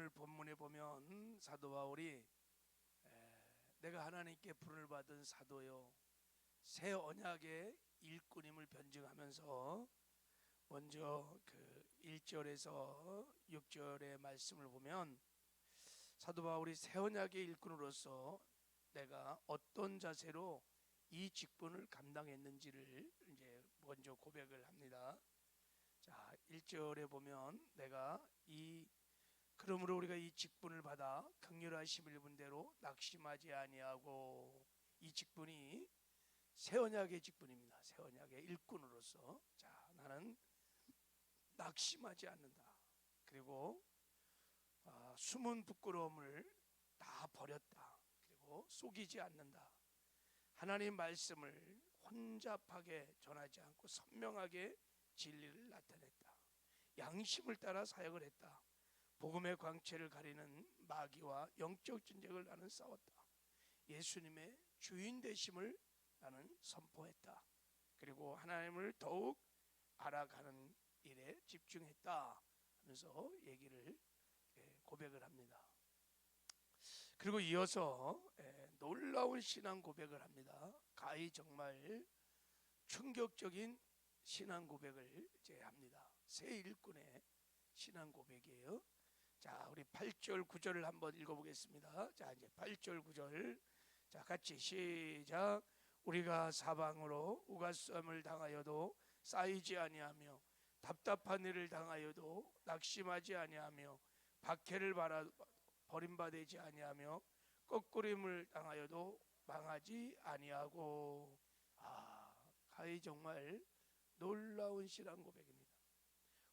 오늘 본문에 보면 사도 바울이 내가 하나님께 부름을 받은 사도요 새 언약의 일꾼임을 변증하면서 먼저 그 1절에서 6절의 말씀을 보면 사도 바울이 새 언약의 일꾼으로서 내가 어떤 자세로 이 직분을 감당했는지를 이제 먼저 고백을 합니다. 자, 1절에 보면 그러므로 우리가 이 직분을 받아 긍휼하심을 입은 대로 낙심하지 아니하고, 이 직분이 새 언약의 직분입니다. 새 언약의 일꾼으로서 자, 나는 낙심하지 않는다. 그리고 숨은 부끄러움을 다 버렸다. 그리고 속이지 않는다. 하나님 말씀을 혼잡하게 전하지 않고 선명하게 진리를 나타냈다. 양심을 따라 사역을 했다. 복음의 광채를 가리는 마귀와 영적 전쟁을 나는 싸웠다. 예수님의 주인 되심을 나는 선포했다. 그리고 하나님을 더욱 알아가는 일에 집중했다 하면서 얘기를 고백을 합니다. 그리고 이어서 놀라운 신앙 고백을 합니다. 가히 정말 충격적인 신앙 고백을 이제 합니다. 새 일꾼의 신앙 고백이에요. 자, 우리 8절 9절을 한번 읽어보겠습니다. 자, 이제 8절 9절 자, 같이 시작. 우리가 사방으로 우가쌈을 당하여도 쌓이지 아니하며 답답한 일을 당하여도 낙심하지 아니하며 박해를 받아 버림받지 아니하며 거꾸림을 당하여도 망하지 아니하고. 가히 정말 놀라운 신앙 고백입니다.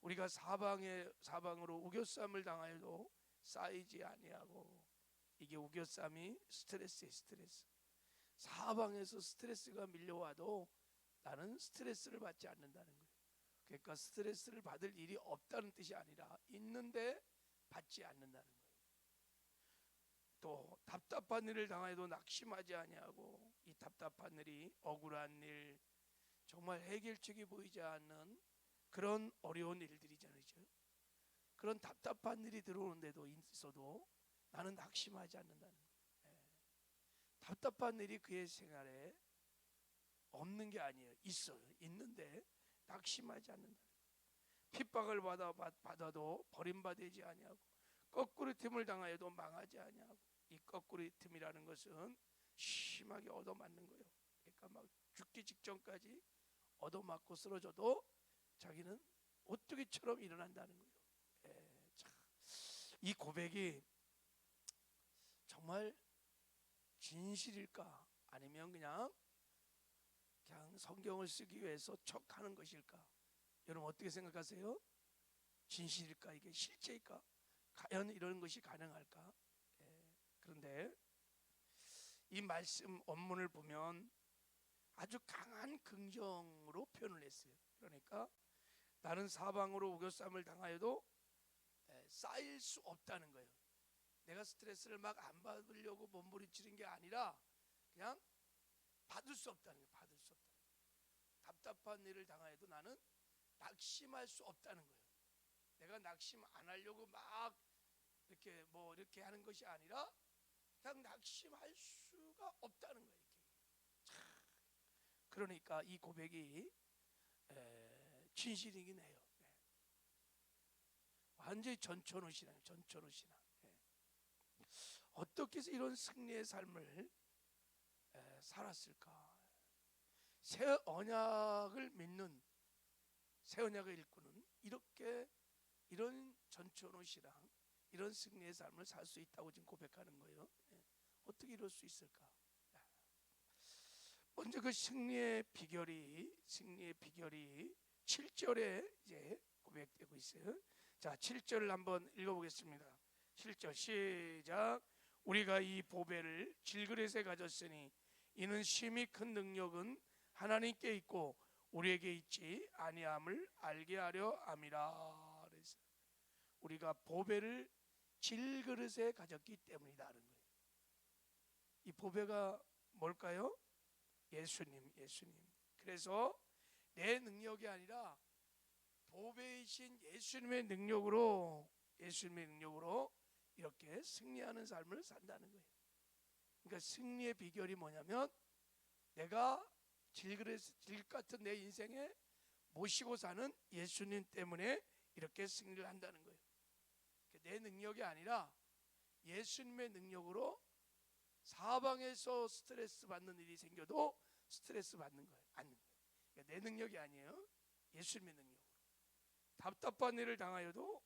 우리가 사방으로 우겨쌈을 당하여도 쌓이지 아니하고. 이게 우겨쌈이 스트레스예요. 스트레스. 사방에서 스트레스가 밀려와도 나는 스트레스를 받지 않는다는 거예요. 그러니까 스트레스를 받을 일이 없다는 뜻이 아니라 있는데 받지 않는다는 거예요. 또 답답한 일을 당해도 낙심하지 아니하고. 이 답답한 일이 억울한 일, 정말 해결책이 보이지 않는 그런 어려운 일들이잖아요. 그런 답답한 일이 들어오는데도 있어도 나는 낙심하지 않는다는 거예요. 답답한 일이 그의 생활에 없는 게 아니에요. 있어요. 있는데 낙심하지 않는다는 거예요. 핍박을 받아도 버림받지 아니하고 거꾸로 틈을 당하여도 망하지 아니하고. 이 거꾸로 틈이라는 것은 심하게 얻어맞는 거예요. 그러니까 막 죽기 직전까지 얻어맞고 쓰러져도 자기는 오뚜기처럼 일어난다는 거예요. 이 고백이 정말 진실일까? 아니면 그냥 성경을 쓰기 위해서 척하는 것일까? 여러분 어떻게 생각하세요? 진실일까? 이게 실제일까? 과연 이런 것이 가능할까? 그런데 이 말씀 원문을 보면 아주 강한 긍정으로 표현을 했어요. 그러니까 나는 사방으로 우겨쌈을 당하여도 쌓일 수 없다는 거예요. 내가 스트레스를 막 안 받으려고 몸부림치는 게 아니라 그냥 받을 수 없다는 거예요. 받을 수 없다는 거예요. 답답한 일을 당하여도 나는 낙심할 수 없다는 거예요. 내가 낙심 안 하려고 막 이렇게 하는 것이 아니라 그냥 낙심할 수가 없다는 거예요. 그러니까 이 고백이 진실이긴 해요. 완전히 전천후 신앙이에요. 전천후 신앙. 어떻게 해서 이런 승리의 삶을 살았을까? 새 언약을 믿는 새 언약의 일꾼은 이런 전천후 신앙, 이런 승리의 삶을 살 수 있다고 지금 고백하는 거예요. 어떻게 이럴 수 있을까? 먼저 그 승리의 비결이 7절에 이제 고백되고 있어요. 자, 7절을 한번 읽어보겠습니다. 7절 시작. 우리가 이 보배를 질그릇에 가졌으니 이는 심히 큰 능력은 하나님께 있고 우리에게 있지 아니함을 알게 하려 함이라. 그래서 우리가 보배를 질그릇에 가졌기 때문이다는 거예요. 이 보배가 뭘까요? 예수님. 그래서 내 능력이 아니라 보배이신 예수님의 능력으로 이렇게 승리하는 삶을 산다는 거예요. 그러니까 승리의 비결이 뭐냐면 내가 질 같은 내 인생에 모시고 사는 예수님 때문에 이렇게 승리를 한다는 거예요. 내 능력이 아니라 예수님의 능력으로 사방에서 스트레스 받는 일이 생겨도 스트레스 받는 거예요. 않는 거예요. 그러니까 내 능력이 아니에요. 예수님의 능력으로. 답답한 일을 당하여도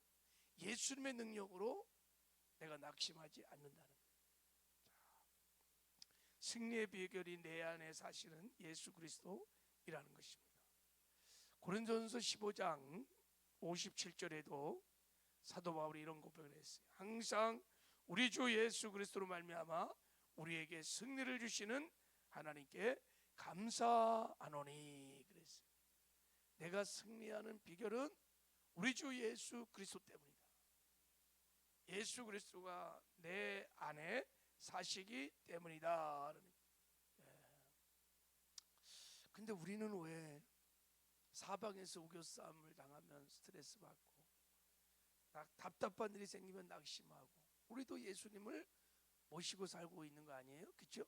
예수님의 능력으로 내가 낙심하지 않는다는 거예요. 승리의 비결이 내 안에 사실은 예수 그리스도이라는 것입니다. 고린도전서 15장 57절에도 사도 바울이 이런 고백을 했어요. 항상 우리 주 예수 그리스도로 말미암아 우리에게 승리를 주시는 하나님께 감사하노니 그랬어요. 내가 승리하는 비결은 우리 주 예수 그리스도 때문이다. 예수 그리스도가 내 안에 사시기 때문이다. 근데 우리는 왜 사방에서 우겨싸움을 당하면 스트레스 받고 답답한 일이 생기면 낙심하고 우리도 예수님을 모시고 살고 있는 거 아니에요? 그렇죠?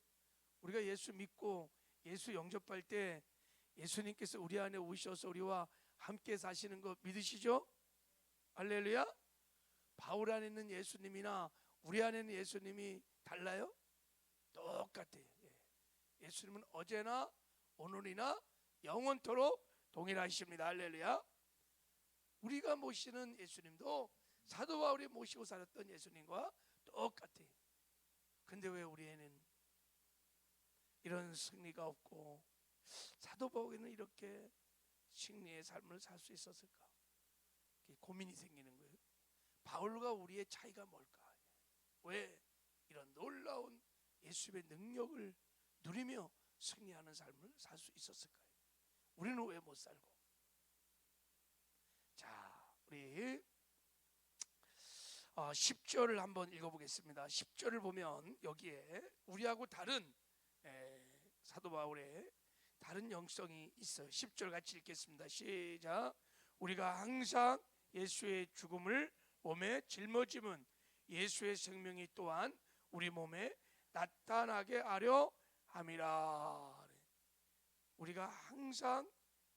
우리가 예수 믿고 예수 영접할 때 예수님께서 우리 안에 오셔서 우리와 함께 사시는 거 믿으시죠? 할렐루야. 바울 안에 있는 예수님이나 우리 안에 있는 예수님이 달라요? 똑같아요. 예수님은 어제나 오늘이나 영원토록 동일하십니다. 할렐루야. 우리가 모시는 예수님도 사도 바울이 모시고 살았던 예수님과 똑같아요. 근데 왜 우리에는 이런 승리가 없고 사도 바울에는 이렇게 승리의 삶을 살 수 있었을까? 고민이 생기는 거예요. 바울과 우리의 차이가 뭘까? 왜 이런 놀라운 예수의 능력을 누리며 승리하는 삶을 살 수 있었을까요? 우리는 왜 못 살고? 자, 우리 10절을 한번 읽어보겠습니다. 10절을 보면 여기에 우리하고 다른 사도 바울의 다른 영성이 있어요. 10절 같이 읽겠습니다. 시작. 우리가 항상 예수의 죽음을 몸에 짊어짐은 예수의 생명이 또한 우리 몸에 나타나게 하려 함이라. 우리가 항상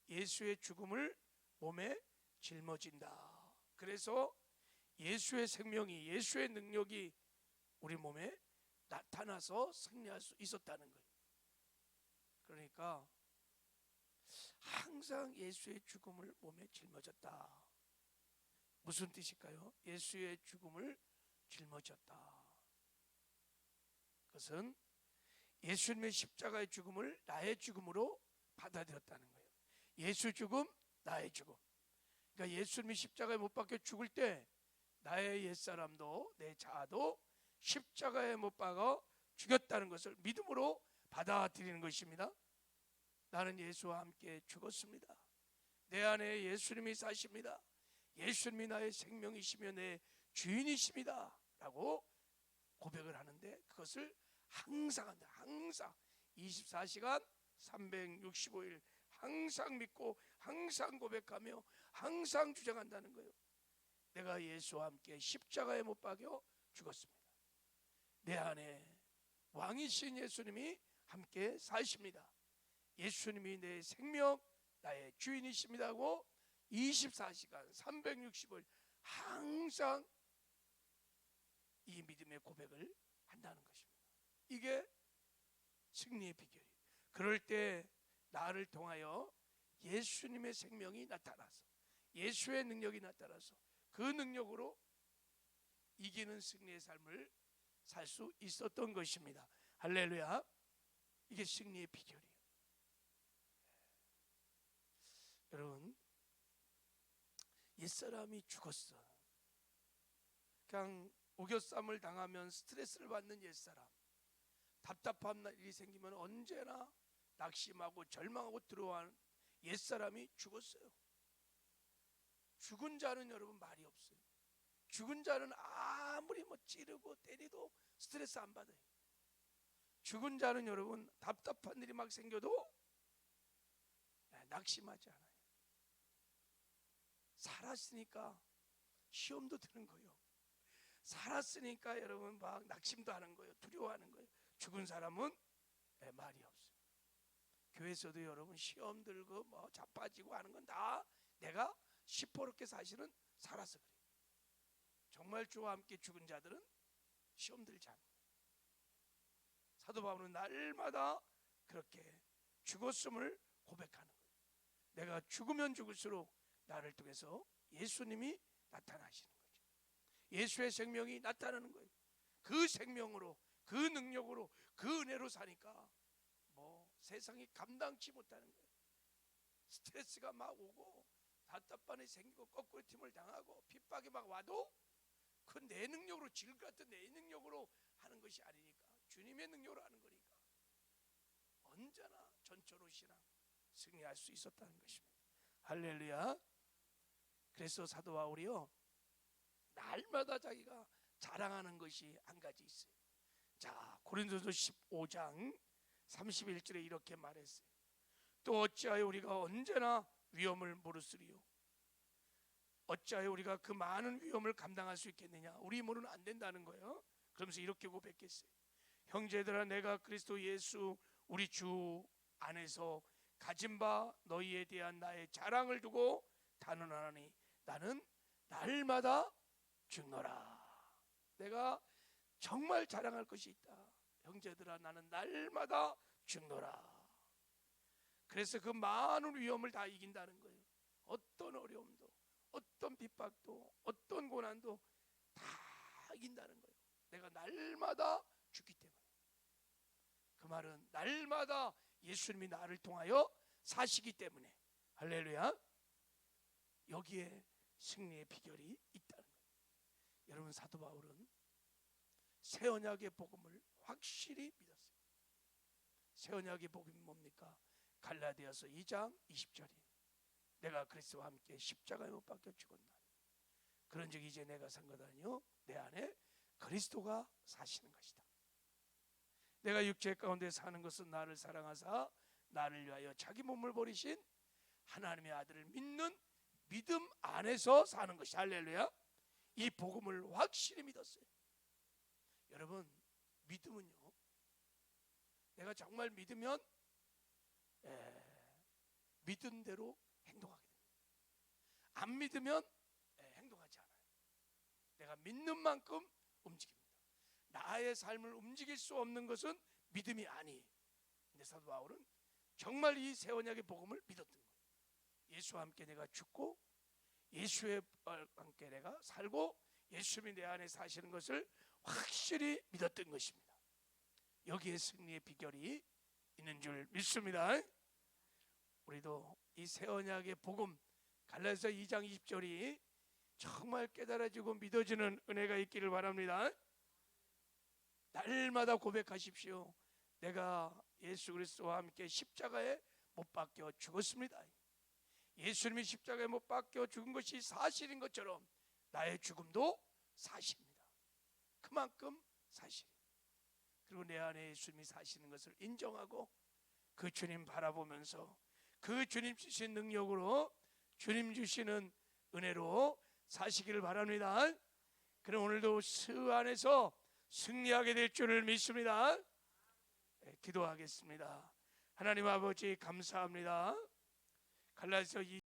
예수의 죽음을 몸에 짊어진다. 그래서 예수의 생명이 예수의 능력이 우리 몸에 나타나서 승리할 수 있었다는 거예요. 그러니까 항상 예수의 죽음을 몸에 짊어졌다. 무슨 뜻일까요? 예수의 죽음을 짊어졌다. 그것은 예수님의 십자가의 죽음을 나의 죽음으로 받아들였다는 거예요. 예수 죽음, 나의 죽음. 그러니까 예수님이 십자가에 못 박혀 죽을 때 나의 옛사람도 내 자아도 십자가에 못 박아 죽였다는 것을 믿음으로 받아들이는 것입니다. 나는 예수와 함께 죽었습니다. 내 안에 예수님이 사십니다. 예수님이 나의 생명이시며 내 주인이십니다 라고 고백을 하는데 그것을 항상 한다. 항상 24시간 365일 항상 믿고 항상 고백하며 항상 주장한다는 거예요. 내가 예수와 함께 십자가에 못 박여 죽었습니다. 내 안에 왕이신 예수님이 함께 사십니다. 예수님이 내 생명 나의 주인이십니다 하고 24시간 365일 항상 이 믿음의 고백을 한다는 것입니다. 이게 승리의 비결이에요. 그럴 때 나를 통하여 예수님의 생명이 나타나서 예수의 능력이 나타나서 그 능력으로 이기는 승리의 삶을 살 수 있었던 것입니다. 할렐루야. 이게 승리의 비결이에요. 여러분, 옛사람이 죽었어. 그냥 우겨쌈을 당하면 스트레스를 받는 옛사람, 답답한 일이 생기면 언제나 낙심하고 절망하고 들어와는 옛사람이 죽었어요. 죽은 자는 여러분 말이 없어요. 죽은 자는 아무리 찌르고 때리도 스트레스 안 받아요. 죽은 자는 여러분 답답한 일이 막 생겨도 낙심하지 않아요. 살았으니까 시험도 드는 거예요. 살았으니까 여러분 막 낙심도 하는 거예요. 두려워하는 거예요. 죽은 사람은 말이 없어요. 교회에서도 여러분 시험 들고 뭐 자빠지고 하는 건 다 내가 시퍼렇게 사실은 살아서 그래요. 정말 주와 함께 죽은 자들은 시험 들지 않아요. 사도 바울은 날마다 그렇게 죽었음을 고백하는 거예요. 내가 죽으면 죽을수록 나를 통해서 예수님이 나타나시는 거죠. 예수의 생명이 나타나는 거예요. 그 생명으로, 그 능력으로, 그 은혜로 사니까 뭐 세상이 감당치 못하는 거예요. 스트레스가 막 오고 답답함이 생기고 거꾸로 팀을 당하고 핍박이 막 와도 그 내 능력으로, 질 같은 내 능력으로 하는 것이 아니니까 주님의 능력으로 하는 거니까 언제나 전처로 신앙 승리할 수 있었다는 것입니다. 할렐루야. 그래서 사도 바울이요 날마다 자기가 자랑하는 것이 한 가지 있어요. 자, 고린도서 15장 31절에 이렇게 말했어요. 또 어찌하여 우리가 언제나 위험을 무릅쓰리요? 어찌하여 우리가 그 많은 위험을 감당할 수 있겠느냐? 우리 힘으로는 안 된다는 거예요. 그러면서 이렇게 고백했어요. 형제들아, 내가 그리스도 예수 우리 주 안에서 가진 바 너희에 대한 나의 자랑을 두고 단언하노니 나는 날마다 죽노라. 내가 정말 자랑할 것이 있다. 형제들아, 나는 날마다 죽노라. 그래서 그 많은 위험을 다 이긴다는 거예요. 어떤 어려움도, 어떤 핍박도, 어떤 고난도 다 이긴다는 거예요. 내가 날마다 죽기 때문에. 그 말은 날마다 예수님이 나를 통하여 사시기 때문에. 할렐루야. 여기에 승리의 비결이 있다는 거예요. 여러분, 사도 바울은 새 언약의 복음을 확실히 믿었어요. 새 언약의 복음이 뭡니까? 갈라디아서 2장 20절이 내가 그리스도와 함께 십자가에 못 박혀 죽었나니 그런즉 이제 내가 산 것 아니요 내 안에 그리스도가 사시는 것이다. 내가 육체 가운데 사는 것은 나를 사랑하사 나를 위하여 자기 몸을 버리신 하나님의 아들을 믿는 믿음 안에서 사는 것이. 할렐루야. 이 복음을 확실히 믿었어요. 여러분, 믿음은요, 내가 정말 믿으면 믿은 대로 행동하게 됩니다. 안 믿으면 행동하지 않아요. 내가 믿는 만큼 움직입니다. 나의 삶을 움직일 수 없는 것은 믿음이 아니에요. 근데 사도 바울은 정말 이 새 언약의 복음을 믿었던 거예요. 예수와 함께 내가 죽고 예수와 함께 내가 살고 예수님이 내 안에 사시는 것을 확실히 믿었던 것입니다. 여기에 승리의 비결이 있는 줄 믿습니다. 우리도 이 새 언약의 복음 갈라디아서 2장 20절이 정말 깨달아지고 믿어지는 은혜가 있기를 바랍니다. 날마다 고백하십시오. 내가 예수 그리스도와 함께 십자가에 못 박혀 죽었습니다. 예수님이 십자가에 못 박혀 죽은 것이 사실인 것처럼 나의 죽음도 사실입니다. 그만큼 사실이에요. 그리고 내 안에 예수님이 사시는 것을 인정하고 그 주님 바라보면서 그 주님 주신 능력으로 주님 주시는 은혜로 사시기를 바랍니다. 그럼 오늘도 그 안에서 승리하게 될 줄을 믿습니다. 기도하겠습니다. 하나님 아버지 감사합니다. 갈라디아서